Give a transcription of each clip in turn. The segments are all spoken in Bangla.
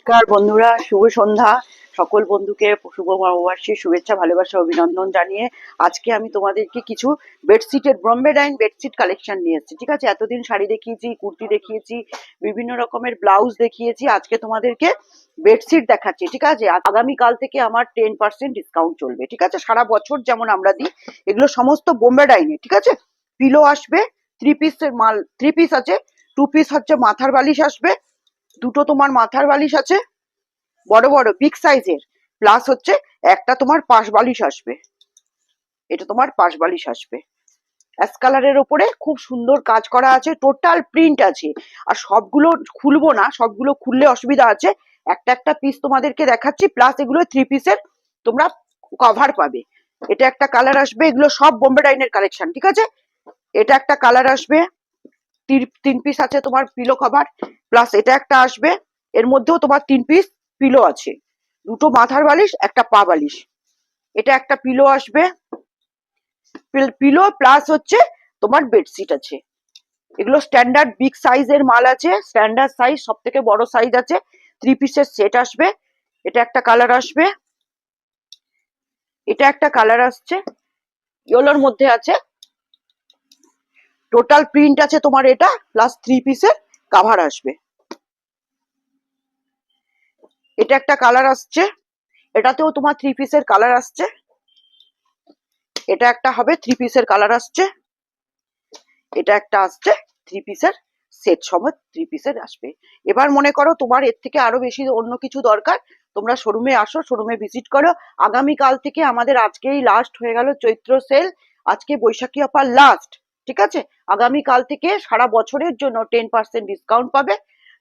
নমস্কার বন্ধুরা, শুভ সন্ধ্যা। সকল বন্ধুকে শুভ নববর্ষের শুভেচ্ছা, ভালোবাসা, অভিনন্দন জানিয়ে আজকে আমি তোমাদেরকে কিছু বেডশিটের বোম্বে ডাইন বেডশিট কালেকশন নিয়ে এসেছি। ঠিক আছে, এতদিন শাড়ি দেখিয়েছি, কুর্তি দেখিয়েছি, বিভিন্ন রকমের ব্লাউজ দেখিয়েছি, আজকে তোমাদেরকে বেডশিট দেখাচ্ছি। ঠিক আছে, আগামীকাল থেকে আমার 10% ডিসকাউন্ট চলবে। ঠিক আছে, সারা বছর যেমন আমরা দিই, এগুলো সমস্ত বোম্বে ডাইনে। ঠিক আছে, পিলো আসবে, 3 পিসের মাল, 3 পিস আছে, 2 পিস হচ্ছে মাথার বালিশ আসবে, দুটো তোমার মাথার বালিশ আছে বড় বড় বিগ সাইজের, প্লাস হচ্ছে একটা তোমার পাশ বালিশ আসবে। এটা তোমার পাশ বালিশ আসবে অ্যাশ কালারের ওপরে, খুব সুন্দর কাজ করা আছে, টোটাল প্রিন্ট আছে। আর সবগুলো খুলবো না, সবগুলো খুললে অসুবিধা আছে, একটা একটা পিস তোমাদেরকে দেখাচ্ছি। প্লাস এগুলো 3 পিসের তোমরা কভার পাবে। এটা একটা কালার আসবে, এগুলো সব বোম্বে ডাইনের কালেকশন। ঠিক আছে, এটা একটা কালার আসবে, 3 পিস আছে তোমার পিলো কভার, প্লাস এটা একটা আসবে, এর মধ্যেও তোমার 3 পিস পিলো আছে, দুটো মাথার বালিশ, একটা পা বালিশ। এটা একটা পিলো আসবে, পিলো প্লাস হচ্ছে তোমার বেডশিট আছে। এগুলো স্ট্যান্ডার্ড বিগ সাইজের মাল আছে, স্ট্যান্ডার্ড সাইজ, সব থেকে বড় সাইজ আছে। 3 পিসের সেট আসবে। এটা একটা কালার আসবে, এটা একটা কালার আসছে, ইয়েলোর মধ্যে আছে, টোটাল প্রিন্ট আছে তোমার এটা, প্লাস 3 পিসের কাভার আসবে। এটা একটা কালার আসছে, এটাতেও তোমার 3 পিসের কালার আসছে। এটা একটা হবে 3 পিসের কালার আসছে, এটা একটা আসছে 3 পিসের সেট সমেত 3 পিসের আসবে। এবার মনে করো তোমার এর থেকে আরো বেশি অন্য কিছু দরকার, তোমরা শোরুমে আসো, শোরুমে ভিজিট করো। আগামীকাল থেকে আমাদের, আজকেই লাস্ট হয়ে গেল চৈত্র সেল, আজকে বৈশাখী অফার লাস্ট। ঠিক আছে, আগামীকাল থেকে সারা বছরের জন্য 10% ডিসকাউন্ট পাবে।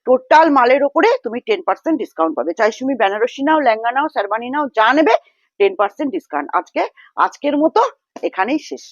টোটাল মালের ওপরে তুমি 10% ডিসকাউন্ট পাবে, চাই তুমি বেনারসি নাও, লেহেঙ্গা নাও, শেরবানি নাও, যা নেবে 10% ডিসকাউন্ট। আজকের মতো এখানেই শেষ।